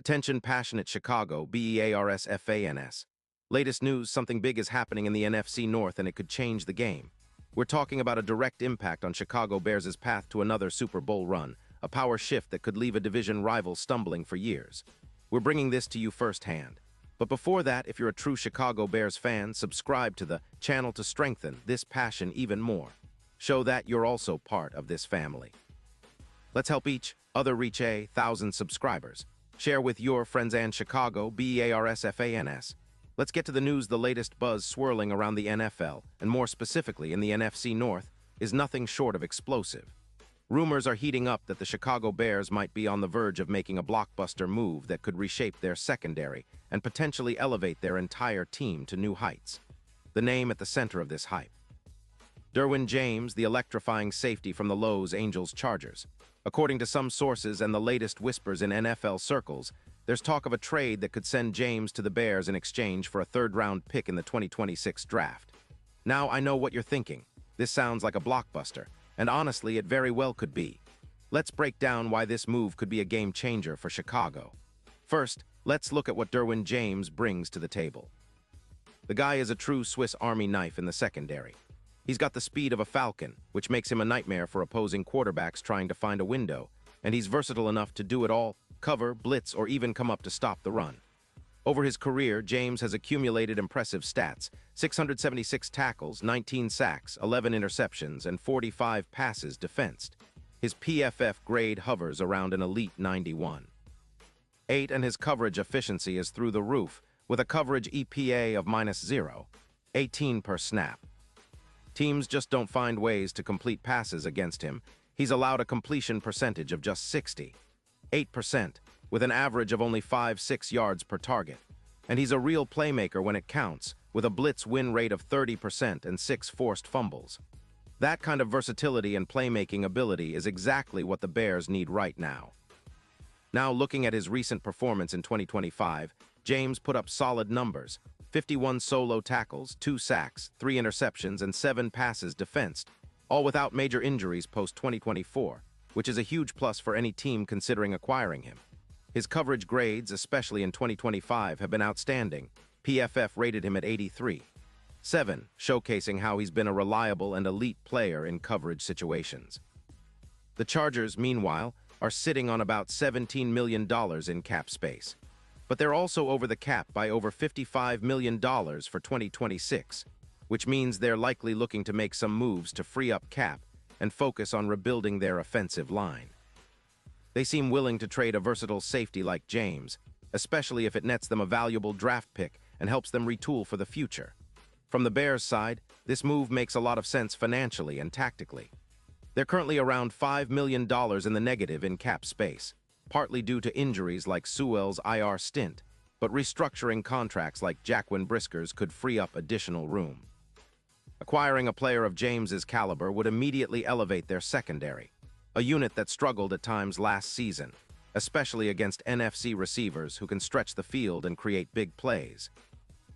Attention passionate Chicago, Bears fans. Latest news, something big is happening in the NFC North and it could change the game. We're talking about a direct impact on Chicago Bears' path to another Super Bowl run, a power shift that could leave a division rival stumbling for years. We're bringing this to you firsthand. But before that, if you're a true Chicago Bears fan, subscribe to the channel to strengthen this passion even more. Show that you're also part of this family. Let's help each other reach 1,000 subscribers. Share with your friends and Chicago, Bears fans. Let's get to the news. The latest buzz swirling around the NFL, and more specifically in the NFC North, is nothing short of explosive. Rumors are heating up that the Chicago Bears might be on the verge of making a blockbuster move that could reshape their secondary and potentially elevate their entire team to new heights. The name at the center of this hype: Derwin James, the electrifying safety from the Los Angeles Chargers. According to some sources and the latest whispers in NFL circles, there's talk of a trade that could send James to the Bears in exchange for a third-round pick in the 2026 draft. Now, I know what you're thinking. This sounds like a blockbuster, and honestly, it very well could be. Let's break down why this move could be a game-changer for Chicago. First, let's look at what Derwin James brings to the table. The guy is a true Swiss Army knife in the secondary. He's got the speed of a falcon, which makes him a nightmare for opposing quarterbacks trying to find a window, and he's versatile enough to do it all: cover, blitz, or even come up to stop the run. Over his career, James has accumulated impressive stats: 676 tackles, 19 sacks, 11 interceptions, and 45 passes defensed. His PFF grade hovers around an elite 91. And his coverage efficiency is through the roof, with a coverage EPA of -0, 18 per snap. Teams just don't find ways to complete passes against him. He's allowed a completion percentage of just 68%, with an average of only 5-6 yards per target. And he's a real playmaker when it counts, with a blitz win rate of 30% and 6 forced fumbles. That kind of versatility and playmaking ability is exactly what the Bears need right now. Now, looking at his recent performance in 2025, James put up solid numbers: 51 solo tackles, 2 sacks, 3 interceptions, and 7 passes defensed, all without major injuries post-2024, which is a huge plus for any team considering acquiring him. His coverage grades, especially in 2025, have been outstanding. PFF rated him at 83.7, showcasing how he's been a reliable and elite player in coverage situations. The Chargers, meanwhile, are sitting on about $17 million in cap space. But they're also over the cap by over $55 million for 2026, which means they're likely looking to make some moves to free up cap and focus on rebuilding their offensive line. They seem willing to trade a versatile safety like James, especially if it nets them a valuable draft pick and helps them retool for the future. From the Bears' side, this move makes a lot of sense financially and tactically. They're currently around $5 million in the negative in cap space, partly due to injuries like Sewell's IR stint, but restructuring contracts like Jaquan Brisker's could free up additional room. Acquiring a player of James's caliber would immediately elevate their secondary, a unit that struggled at times last season, especially against NFC receivers who can stretch the field and create big plays.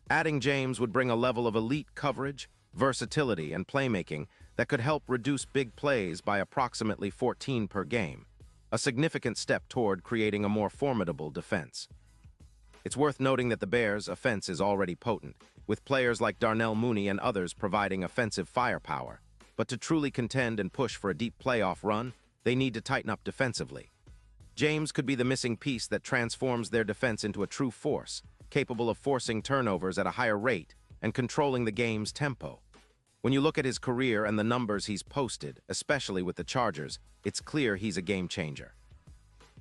Adding James would bring a level of elite coverage, versatility, and playmaking that could help reduce big plays by approximately 14 per game, a significant step toward creating a more formidable defense. It's worth noting that the Bears' offense is already potent, with players like Darnell Mooney and others providing offensive firepower. But to truly contend and push for a deep playoff run, they need to tighten up defensively. James could be the missing piece that transforms their defense into a true force, capable of forcing turnovers at a higher rate and controlling the game's tempo. When you look at his career and the numbers he's posted, especially with the Chargers, it's clear he's a game changer.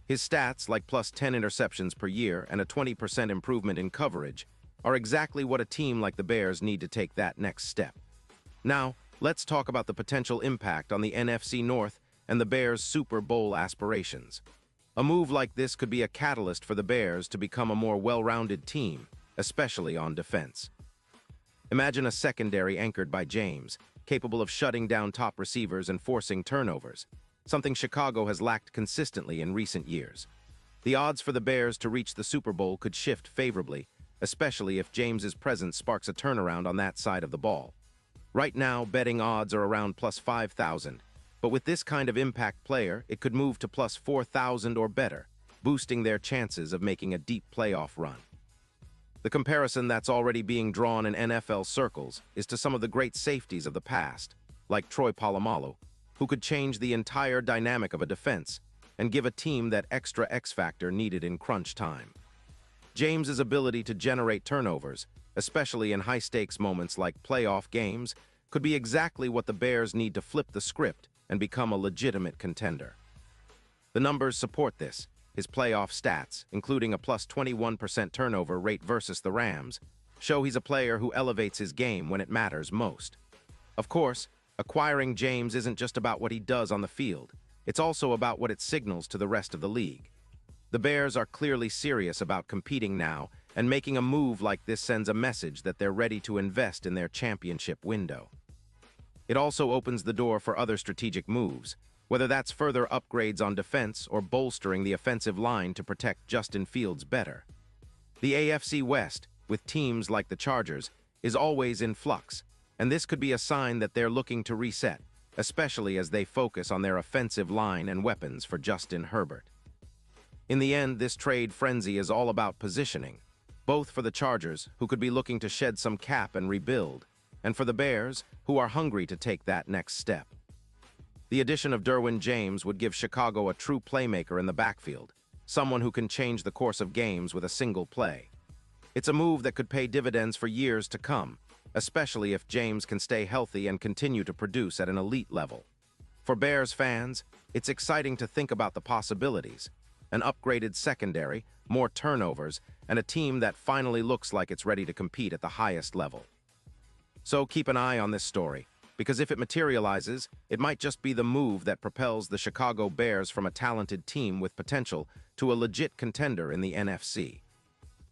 His stats, like plus 10 interceptions per year and a 20% improvement in coverage, are exactly what a team like the Bears need to take that next step. Now, let's talk about the potential impact on the NFC North and the Bears' Super Bowl aspirations. A move like this could be a catalyst for the Bears to become a more well-rounded team, especially on defense. Imagine a secondary anchored by James, capable of shutting down top receivers and forcing turnovers, something Chicago has lacked consistently in recent years. The odds for the Bears to reach the Super Bowl could shift favorably, especially if James's presence sparks a turnaround on that side of the ball. Right now, betting odds are around plus 5,000, but with this kind of impact player, it could move to plus 4,000 or better. boosting their chances of making a deep playoff run. The comparison that's already being drawn in NFL circles is to some of the great safeties of the past, like Troy Polamalu, who could change the entire dynamic of a defense and give a team that extra X-factor needed in crunch time. James's ability to generate turnovers, especially in high-stakes moments like playoff games, could be exactly what the Bears need to flip the script and become a legitimate contender. The numbers support this. His playoff stats, including a plus 21% turnover rate versus the Rams, show he's a player who elevates his game when it matters most. Of course, acquiring James isn't just about what he does on the field. It's also about what it signals to the rest of the league. The Bears are clearly serious about competing now, and making a move like this sends a message that they're ready to invest in their championship window. It also opens the door for other strategic moves, whether that's further upgrades on defense or bolstering the offensive line to protect Justin Fields better. The AFC West, with teams like the Chargers, is always in flux, and this could be a sign that they're looking to reset, especially as they focus on their offensive line and weapons for Justin Herbert. In the end, this trade frenzy is all about positioning, both for the Chargers, who could be looking to shed some cap and rebuild, and for the Bears, who are hungry to take that next step. The addition of Derwin James would give Chicago a true playmaker in the backfield, someone who can change the course of games with a single play. It's a move that could pay dividends for years to come, especially if James can stay healthy and continue to produce at an elite level. For Bears fans, it's exciting to think about the possibilities: an upgraded secondary, more turnovers, and a team that finally looks like it's ready to compete at the highest level. So keep an eye on this story, because if it materializes, it might just be the move that propels the Chicago Bears from a talented team with potential to a legit contender in the NFC.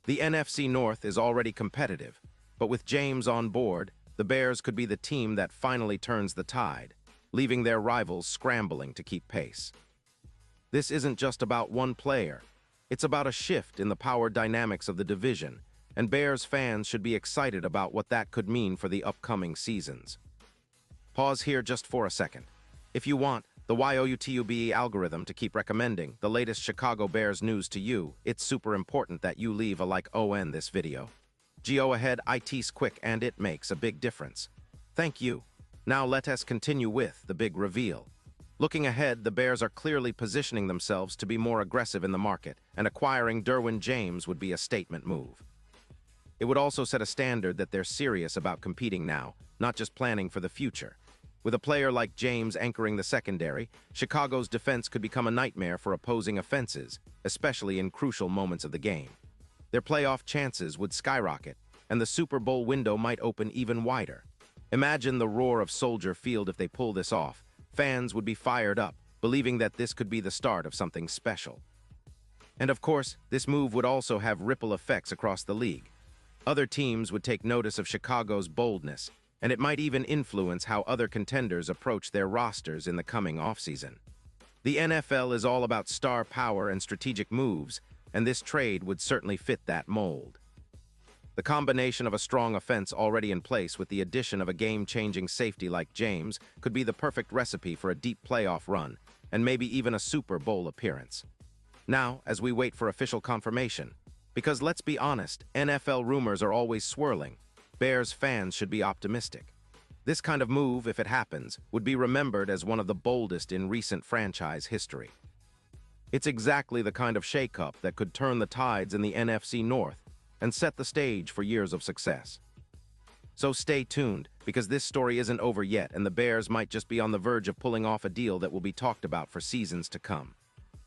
The NFC North is already competitive, but with James on board, the Bears could be the team that finally turns the tide, leaving their rivals scrambling to keep pace. This isn't just about one player. It's about a shift in the power dynamics of the division, and Bears fans should be excited about what that could mean for the upcoming seasons. Pause here just for a second. If you want the YouTube algorithm to keep recommending the latest Chicago Bears news to you, it's super important that you leave a like on this video. Go ahead, it's quick and it makes a big difference. Thank you. Now let us continue with the big reveal. Looking ahead, the Bears are clearly positioning themselves to be more aggressive in the market, and acquiring Derwin James would be a statement move. It would also set a standard that they're serious about competing now, not just planning for the future. With a player like James anchoring the secondary, Chicago's defense could become a nightmare for opposing offenses, especially in crucial moments of the game. Their playoff chances would skyrocket, and the Super Bowl window might open even wider. Imagine the roar of Soldier Field if they pull this off. Fans would be fired up, believing that this could be the start of something special. And of course, this move would also have ripple effects across the league. Other teams would take notice of Chicago's boldness, and it might even influence how other contenders approach their rosters in the coming offseason. The NFL is all about star power and strategic moves, and this trade would certainly fit that mold. The combination of a strong offense already in place with the addition of a game-changing safety like James could be the perfect recipe for a deep playoff run, and maybe even a Super Bowl appearance. Now, as we wait for official confirmation, because let's be honest, NFL rumors are always swirling, Bears fans should be optimistic. This kind of move, if it happens, would be remembered as one of the boldest in recent franchise history. It's exactly the kind of shakeup that could turn the tides in the NFC North and set the stage for years of success. So stay tuned, because this story isn't over yet, and the Bears might just be on the verge of pulling off a deal that will be talked about for seasons to come.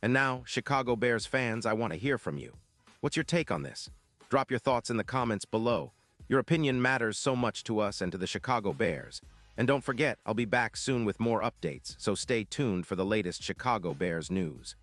And now, Chicago Bears fans, I want to hear from you. What's your take on this? Drop your thoughts in the comments below. Your opinion matters so much to us and to the Chicago Bears. And don't forget, I'll be back soon with more updates, so stay tuned for the latest Chicago Bears news.